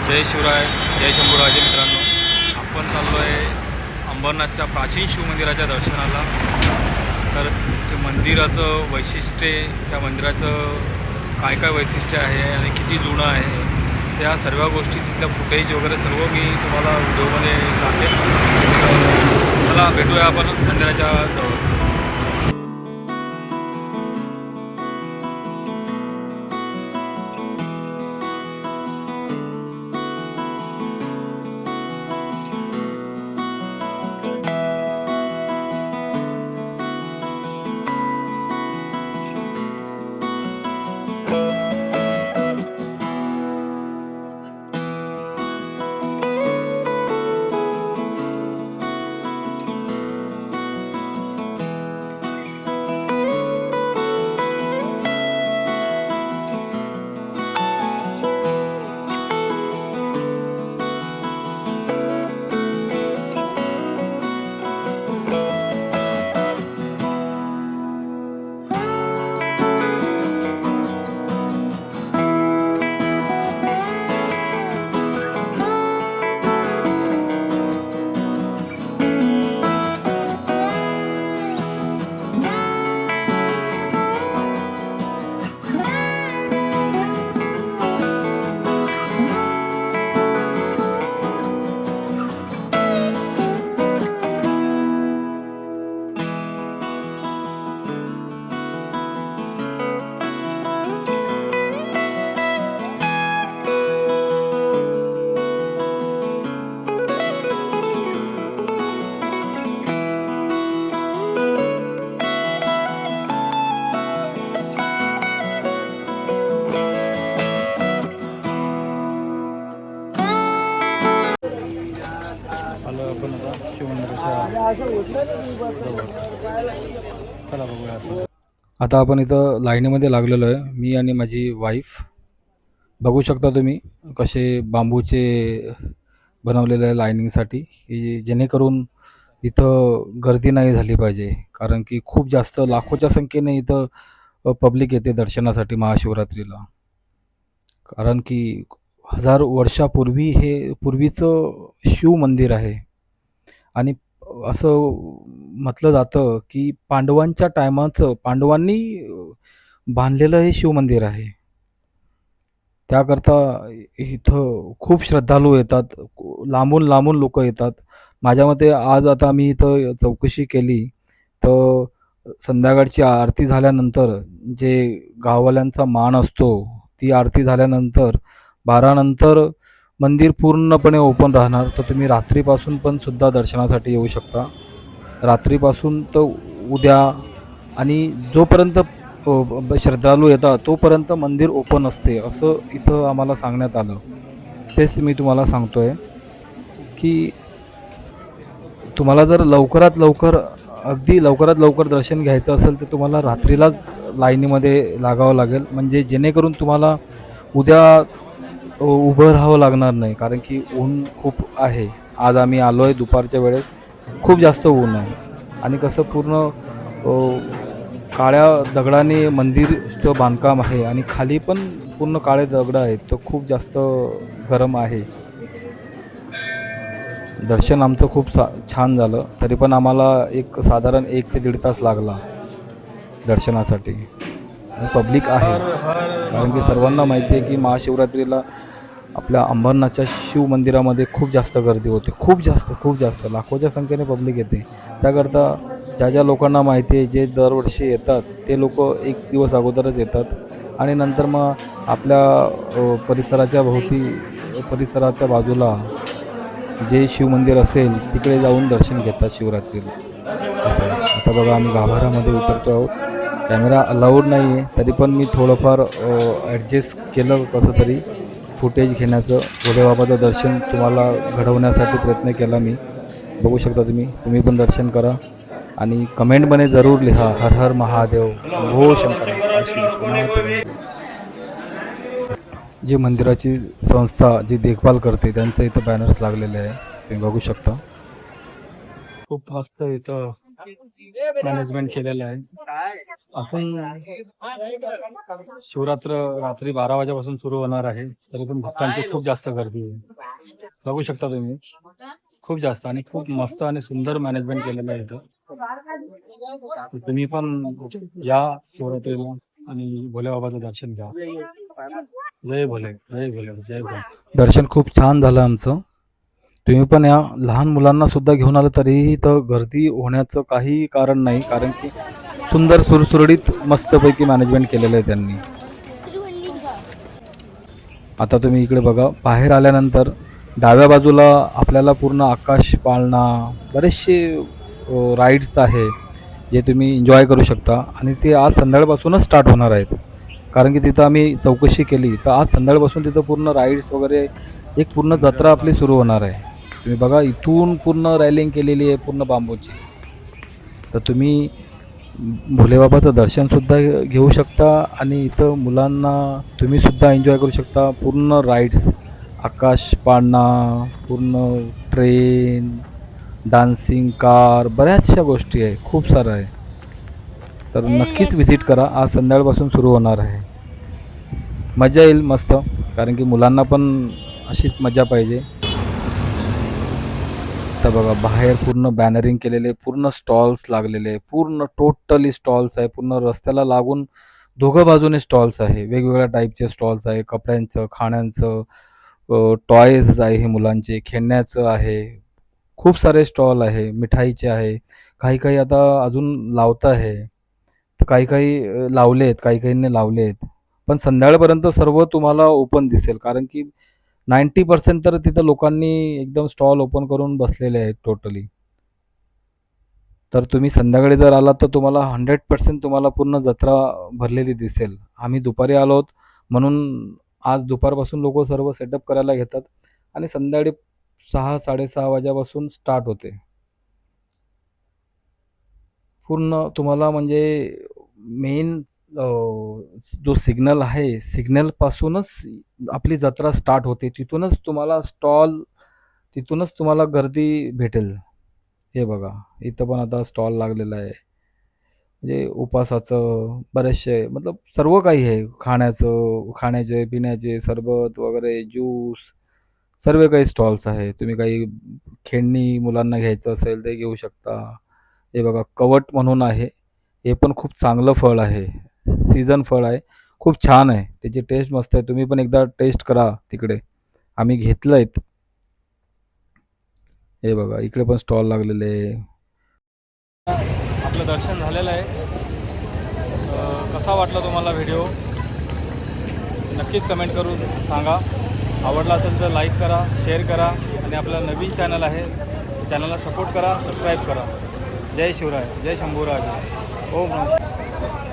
जय शिवराय, जय शंभूराजे. मित्रांनो, आपण चाललो आहे अंबरनाथच्या प्राचीन शिवमंदिराच्या दर्शनाला. तर ते मंदिराचं वैशिष्ट्य, त्या मंदिराचं काय काय वैशिष्ट्य आहे आणि किती जुनं आहे, त्या सर्व गोष्टी, तिथल्या फुटेज वगैरे सर्व मी तुम्हाला व्हिडिओमध्ये टाकेन. चला भेटूया आपण मंदिराच्या जवळ. आलो आपण आता शिवमंदिराच्या जवळ. चला बघूया. आता आपण इथं लाईनीमध्ये लागलेलो आहे, मी आणि माझी वाईफ. बघू शकता तुम्ही कसे बांबूचे बनवलेले आहे लाईनिंगसाठी, की जेणेकरून इथं गर्दी नाही झाली पाहिजे. कारण की खूप जास्त लाखोच्या संख्येने इथं पब्लिक येते दर्शनासाठी महाशिवरात्रीला. कारण की हजार वर्षापूर्वी हे पूर्वीचं शिव मंदिर आहे. आणि असं म्हटलं जातं की पांडवांनी बांधलेलं हे शिवमंदिर आहे. त्याकरता इथं खूप श्रद्धाळू येतात, लांबून लांबून लोक येतात. माझ्या मते आज आता मी इथं चौकशी केली तर संध्याकाळची आरती झाल्यानंतर जे गाववाल्यांचा मान असतो, ती आरती झाल्यानंतर 12 नंतर मंदिर पूर्णपणे ओपन राहणार. तर तुम्ही रात्रीपासून पण सुद्धा दर्शनासाठी येऊ शकता. रात्रीपासून तर उद्या आणि जोपर्यंत श्रद्धाळू येतात तोपर्यंत मंदिर ओपन असते, असं इथं आम्हाला सांगण्यात आलं. तेच मी तुम्हाला सांगतो आहे की तुम्हाला जर लवकरात लवकर दर्शन घ्यायचं असेल तर तुम्हाला रात्रीलाच लाईनीमध्ये लागावं लागेल, म्हणजे जेणेकरून तुम्हाला उद्या उभं राहावं लागणार नाही. कारण की ऊन खूप आहे. आज आम्ही आलो आहे दुपारच्या वेळेस, खूप जास्त ऊन आहे. आणि कसं पूर्ण काळ्या दगडाने मंदिरचं बांधकाम आहे आणि खाली पण पूर्ण काळे दगड आहेत, तर खूप जास्त गरम आहे. दर्शन आमचं खूप छान झालं. तरी पण आम्हाला एक साधारण 1 ते 1.5 तास लागला दर्शनासाठी. पब्लिक आहे, कारण की सर्वांना माहिती आहे की महाशिवरात्रीला आपल्या अंबरनाथच्या शिव मंदिरामध्ये खूप जास्त गर्दी होते. खूप जास्त लाखोच्या संख्येने पब्लिक येते. त्याकरता ज्या लोकांना माहिती आहे, जे दरवर्षी येतात, ते लोक 1 दिवस अगोदरच येतात आणि नंतर मग आपल्या परिसराच्या बाजूला जे शिवमंदिर असेल तिकडे जाऊन दर्शन घेतात शिवरात्रीला. असं आहे. आता बघा आम्ही गाभाऱ्यामध्ये उतरतो आहोत. कॅमेरा अलाउड नाही आहे, तरी पण मी थोडंफार ॲडजस्ट केलं कसं तरी फुटेज घेण्याचं. भोलेबाबाचं दर्शन तुम्हाला घडवण्यासाठी प्रयत्न केला मी. बघू शकता तुम्ही पण दर्शन करा आणि कमेंटमध्ये जरूर लिहा हर हर महादेव, शंभो शंकर. जे मंदिराची संस्था जी देखभाल करते त्यांचं इथं बॅनर्स लागलेले आहे, तुम्ही बघू शकता. खूप मस्त इथं मॅनेजमेंट केलेलं आहे. आपण शिवरात्र रात्री 12 वाजेपासून सुरू होणार आहे, तरी पण भक्तांची खूप जास्त गर्दी आहे. बघू शकता तुम्ही, खूप जास्त आणि खूप मस्त आणि सुंदर मॅनेजमेंट केलेलं आहे इथं. तुम्ही पण या शिवरात्रीला आणि भोले बाबाचं दर्शन घ्या. जय भोले, जय भोले, जय भोले. दर्शन खूप छान झालं आमचं. तुम्ही पण या. लहान मुलांना सुद्धा घेऊन आलं तरीही इथं गर्दी होण्याचं काही कारण नाही, कारण की सुंदर सुरसुरळीत मस्तपैकी मॅनेजमेंट केलेलं आहे त्यांनी. आता तुम्ही इकडे बघा, बाहेर आल्यानंतर डाव्या बाजूला आपल्याला पूर्ण आकाश पाळणा बरेचसे राईड्स आहे जे तुम्ही एन्जॉय करू शकता, आणि ते आज संध्याकाळपासूनच स्टार्ट होणार आहेत. कारण की तिथं आम्ही चौकशी केली तर आज संध्याकाळपासून तिथं पूर्ण राईड्स वगैरे एक पूर्ण जत्रा आपली सुरू होणार आहे. तुम्ही बघा, इथून पूर्ण रॅलिंग केलेली आहे पूर्ण बांबूची. तर तुम्ही भोलेबाबाचं दर्शनसुद्धा घेऊ शकता आणि इथं मुलांना तुम्हीसुद्धा एन्जॉय करू शकता. पूर्ण राईड्स, आकाश पाळणा, पूर्ण ट्रेन, डान्सिंग कार, बऱ्याचशा गोष्टी आहे, खूप सारं आहे. तर नक्कीच व्हिजिट करा. आज संध्याकाळपासून सुरू होणार आहे. मजा येईल मस्त, कारण की मुलांना पण अशीच मजा पाहिजे. तर बघा, बाहेर पूर्ण बॅनरिंग केलेले, पूर्ण स्टॉल्स लागलेले, पूर्ण टोटली स्टॉल्स आहे. पूर्ण रस्त्याला लागून दोघं बाजूने स्टॉल्स आहे. वेगवेगळ्या टाईपचे स्टॉल्स आहे, कपड्यांचं, खाण्याचं, टॉयज आहे, हे मुलांचे खेळण्याचं आहे. खूप सारे स्टॉल आहे, मिठाईचे आहे. काही काही आता अजून लावत आहे, तर काही काही लावले आहेत, काही काहींनी लावले आहेत. पण संध्याकाळपर्यंत सर्व तुम्हाला ओपन दिसेल, कारण की 90% तर तिथं लोकांनी एकदम स्टॉल ओपन करून बसलेले आहेत टोटली. तर तुम्ही संध्याकाळी जर आलात तर तुम्हाला 100% तुम्हाला पूर्ण जत्रा भरलेली दिसेल. आम्ही दुपारी आलो आहोत, म्हणून आज दुपारपासून लोक सर्व सेटअप करायला घेतात आणि संध्याकाळी 6-6:30 वाजेपासून स्टार्ट होते. पूर्ण तुम्हाला म्हणजे मेन जो सिग्नल आहे, सिग्नलपासूनच आपली जत्रा स्टार्ट होते. तिथूनच तुम्हाला स्टॉल, तिथूनच तुम्हाला गर्दी भेटेल. हे बघा, इथं पण आता स्टॉल लागलेला आहे. म्हणजे उपासाचं बरेचसे मतलब सर्व काही आहे. खाण्याचं, खाण्याचे, पिण्याचे, सरबत वगैरे, ज्यूस, सर्व काही स्टॉल्स आहे. तुम्ही काही खेळणी मुलांना घ्यायचं असेल ते घेऊ शकता. हे बघा, कवट म्हणून आहे. हे पण खूप चांगलं फळ आहे. सीझन फळ आहे. खूप छान आहे. त्याची टेस्ट मस्त आहे. तुम्ही पण एकदा टेस्ट करा तिकडे. आम्ही घेतलंयत. हे बघा, इकडे पण स्टॉल लागलेले आहे. आपलं दर्शन झालेलं आहे. कसा वाटला तुम्हाला व्हिडिओ नक्कीच कमेंट करून सांगा. आवडला असेल तर लाईक करा, शेअर करा आणि आपला नवीन चॅनल आहे, चॅनलला सपोर्ट करा, सबस्क्राईब करा. जय शिवराय, जय शंभूराज, ओम नमः शिवाय.